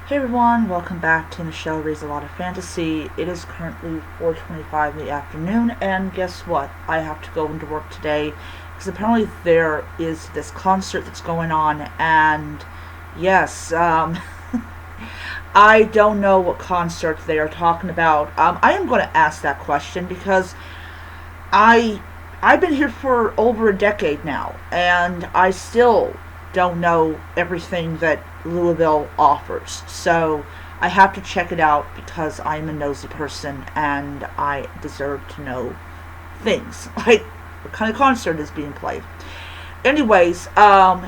Hey everyone, welcome back to Michelle Reads a Lot of Fantasy. It is currently 4:25 in the afternoon, and guess what? I have to go into work today because apparently there is this concert that's going on, and yes, I don't know what concert they are talking about. I am going to ask that question because I I've been here for over a decade now, and I still don't know everything that Louisville offers. So I have to check it out because I'm a nosy person and I deserve to know things like what kind of concert is being played. Anyways, I'm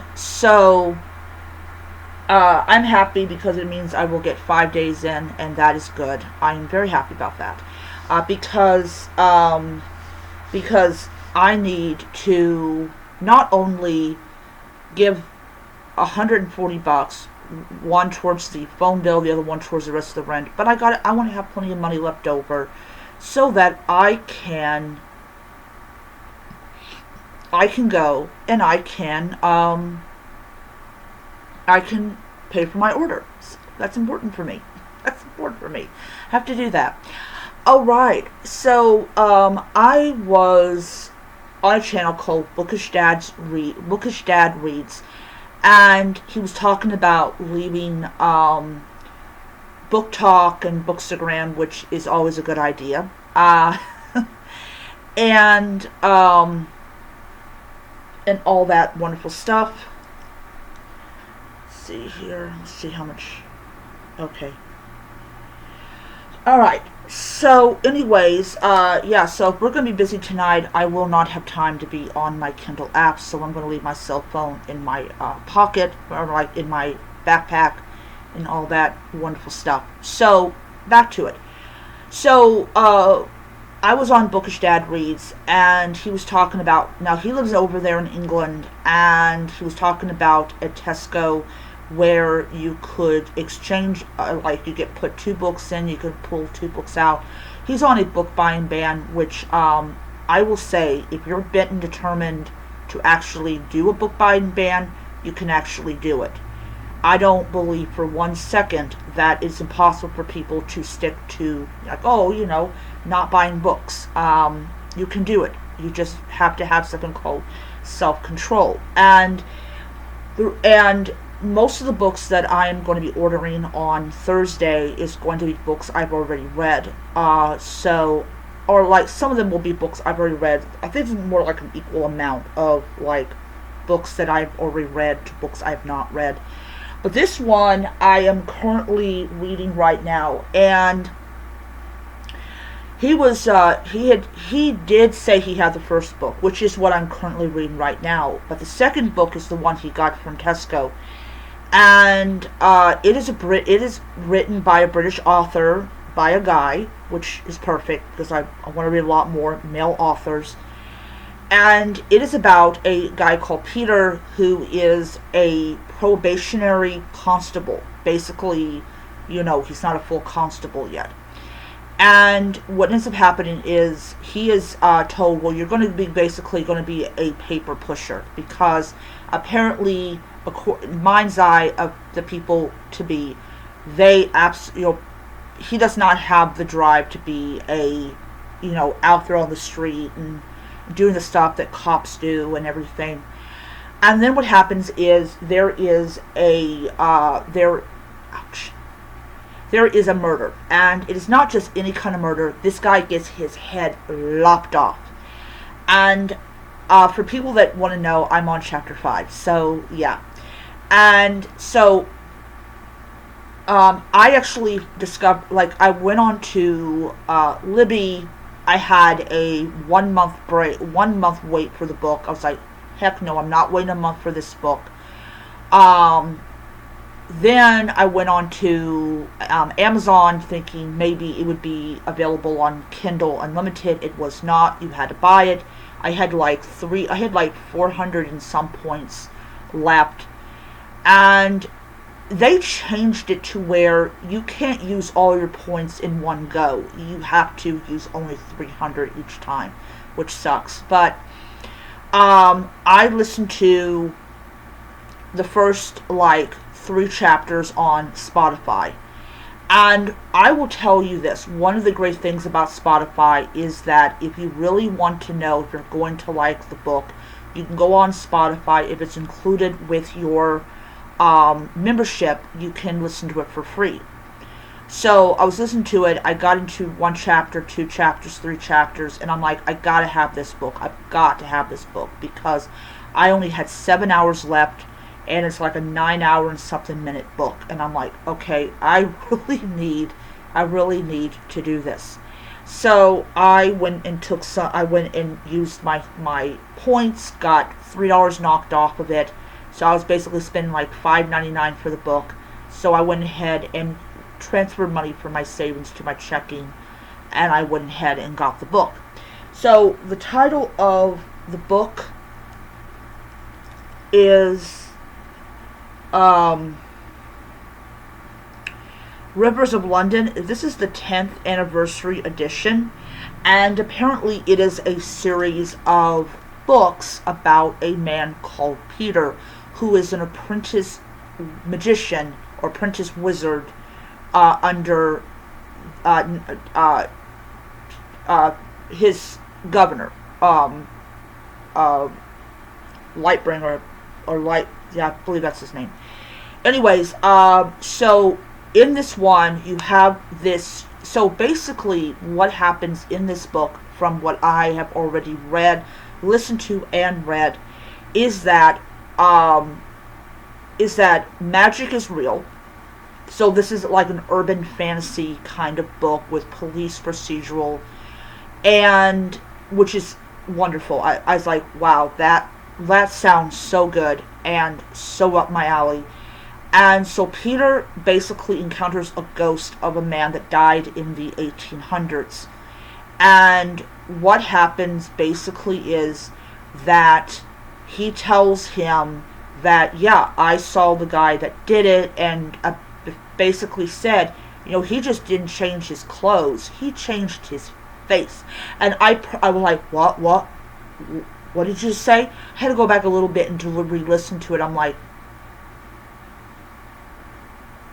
happy because it means I will get 5 days in, and that is good. I'm very happy about that because I need to not only give $140, one towards the phone bill, the other one towards the rest of the rent, but I want to have plenty of money left over so that I can go and I can pay for my order. That's important for me. That's important for me. I have to do that. All right. So I was on a channel called Bookish Dad Reads, and he was talking about leaving book talk and bookstagram, which is always a good idea. And and all that wonderful stuff. Let's see here. Let's see how much. Okay. All right. So, anyways, yeah. So if we're gonna be busy tonight, I will not have time to be on my Kindle app. So I'm gonna leave my cell phone in my pocket, or like in my backpack, and all that wonderful stuff. So back to it. So I was on Bookish Dad Reads, and he was talking about, now he lives over there in England, and he was talking about a Tesco where you could exchange, like you get put two books in, you could pull two books out. He's on a book buying ban, which I will say, if you're bent and determined to actually do a book buying ban, you can actually do it. I don't believe for 1 second that it's impossible for people to stick to, like, not buying books. You can do it. You just have to have something called self-control. And most of the books that I'm going to be ordering on Thursday is going to be books I've already read. Or like some of them will be books I've already read. I think it's more like an equal amount of like books that I've already read to books I've not read. But this one I am currently reading right now, and he did say he had the first book, which is what I'm currently reading right now. But the second book is the one he got from Tesco, and it is written by a British author, by a guy, which is perfect because I want to read a lot more male authors. And it is about a guy called Peter who is a probationary constable. Basically, he's not a full constable yet. And what ends up happening is he is told, well, you're going to be basically going to be a paper pusher because apparently, mind's eye of the people to be, he does not have the drive to be out there on the street and doing the stuff that cops do and everything. And then what happens is there is a murder, and it is not just any kind of murder. This guy gets his head lopped off. And for people that want to know, I'm on chapter 5, so yeah. And so I actually discovered, like, I went on to Libby. I had a 1 month wait for the book. I was like, heck no, I'm not waiting a month for this book. Then I went on to Amazon thinking maybe it would be available on Kindle Unlimited. It was not. You had to buy it. I had like 400 and some points left. And they changed it to where you can't use all your points in one go. You have to use only 300 each time, which sucks. But I listened to the first like 3 chapters on Spotify. And I will tell you this, one of the great things about Spotify is that if you really want to know if you're going to like the book, you can go on Spotify. If it's included with your membership, you can listen to it for free. So I was listening to it, I got into 1 chapter, 2 chapters, 3 chapters, and I'm like, I gotta have this book. I've got to have this book because I only had 7 hours left, and it's like a 9-hour and something minute book. And I'm like, okay, I really need to do this. So I went and used my points, got $3 knocked off of it. So I was basically spending like $5.99 for the book. So I went ahead and transferred money from my savings to my checking, and I went ahead and got the book. So the title of the book is Rivers of London. This is the 10th anniversary edition, and apparently it is a series of books about a man called Peter, who is an apprentice magician or apprentice wizard under his governor, Lightbringer, or Light, yeah, I believe that's his name. Anyways, so in this one, you have this, so basically what happens in this book, from what I have already read, listened to, and read, is that magic is real. So this is like an urban fantasy kind of book with police procedural, and which is wonderful. I was like, wow, that sounds so good and so up my alley. And so Peter basically encounters a ghost of a man that died in the 1800s. And what happens basically is that he tells him that, yeah, I saw the guy that did it, and basically said, you know, he just didn't change his clothes, he changed his face. And I was like, what did you say? I had to go back a little bit and to re-listen to it. I'm like,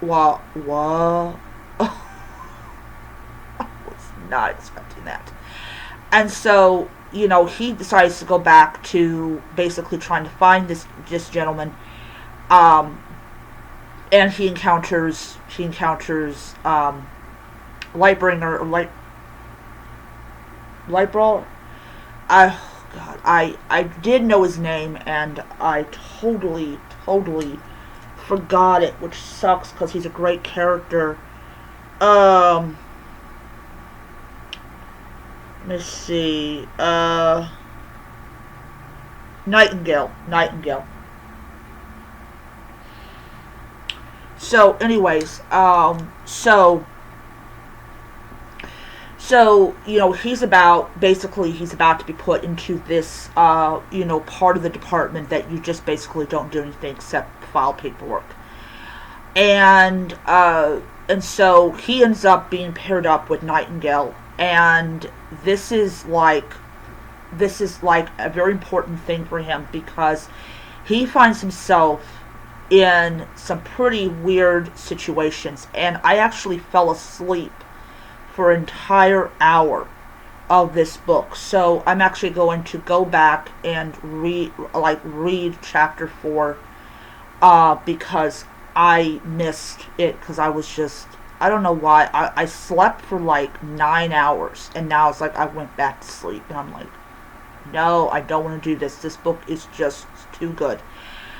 what? I was not expecting that. And so, you know, he decides to go back to basically trying to find this gentleman, and he encounters Lightbringer, or Lightbrawl. Oh God, I did know his name, and I totally forgot it, which sucks because he's a great character. Let's see. Nightingale. So, anyways, so, you know, he's about to be put into this, you know, part of the department that you just basically don't do anything except file paperwork. And so he ends up being paired up with Nightingale, and this is like a very important thing for him, because he finds himself in some pretty weird situations, and I actually fell asleep for an entire hour of this book. So I'm actually going to go back and read chapter 4, because I missed it, because I was just, I don't know why, I slept for like 9 hours, and now it's like I went back to sleep, and I'm like, no, I don't want to do this. This book is just too good.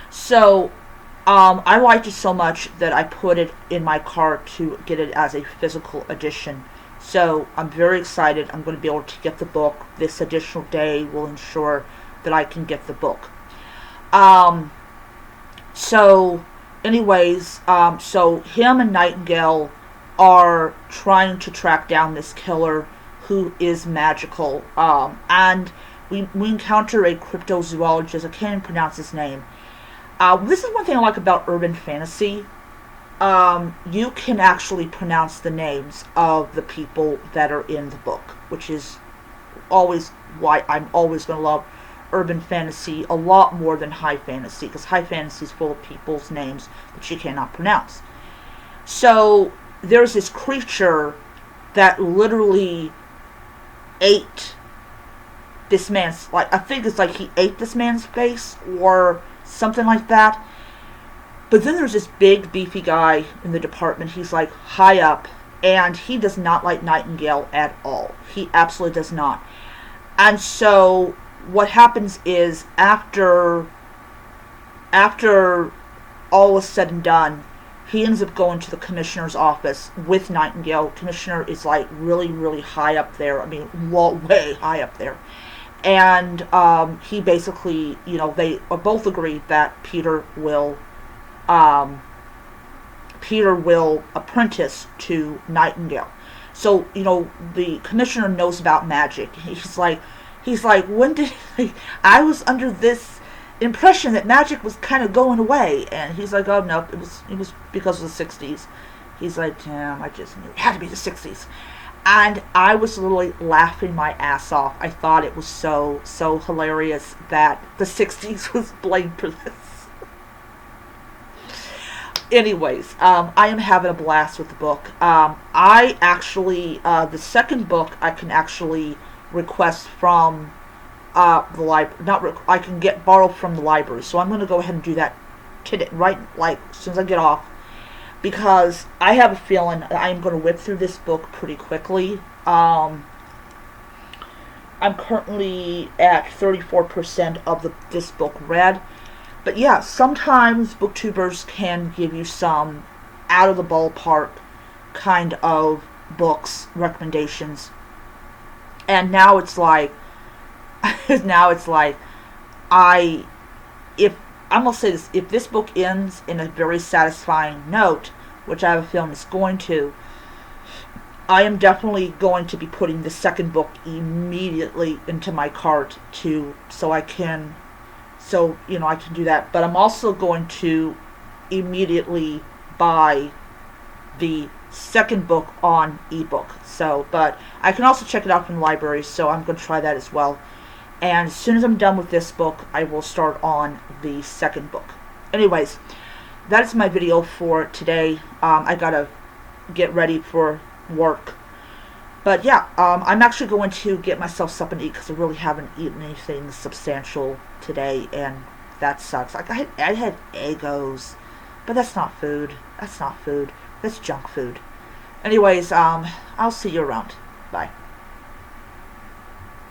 So I liked it so much that I put it in my cart to get it as a physical edition. So I'm very excited. I'm going to be able to get the book. This additional day will ensure that I can get the book. So anyways, so him and Nightingale are trying to track down this killer who is magical. And we encounter a cryptozoologist. I can't even pronounce his name. This is one thing I like about urban fantasy. You can actually pronounce the names of the people that are in the book, which is always why I'm always going to love urban fantasy a lot more than high fantasy, because high fantasy is full of people's names that you cannot pronounce. So there's this creature that literally ate this man's, like, I think it's like he ate this man's face or something like that. But then there's this big beefy guy in the department. He's like high up, and he does not like Nightingale at all. He absolutely does not. And so what happens is, after all is said and done, he ends up going to the commissioner's office with Nightingale. Commissioner is like really, really high up there. I mean, way high up there. And he basically, they both agree that Peter will apprentice to Nightingale. So, the commissioner knows about magic. He's like, when did I was under this impression that magic was kind of going away, and he's like, oh no, it was because of the 60s. He's like, damn, I just knew it had to be the 60s. And I was literally laughing my ass off. I thought it was so hilarious that the 60s was blamed for this. Anyways, I am having a blast with the book. I actually, the second book I can actually request from the library. I can borrow from the library. So I'm going to go ahead and do that today, right, like, as soon as I get off. Because I have a feeling I'm going to whip through this book pretty quickly. I'm currently at 34% of this book read. But yeah, sometimes Booktubers can give you some out of the ballpark kind of books recommendations. And now it's like, I'm gonna say this, if this book ends in a very satisfying note, which I have a feeling it's going to, I am definitely going to be putting the second book immediately into my cart so I can do that. But I'm also going to immediately buy the second book on ebook. But I can also check it out from the library, so I'm going to try that as well. And as soon as I'm done with this book, I will start on the second book. Anyways, that is my video for today. I gotta get ready for work. But yeah, I'm actually going to get myself something to eat, because I really haven't eaten anything substantial today, and that sucks. Like, I had Eggos, but that's not food. That's junk food. Anyways, I'll see you around. Bye.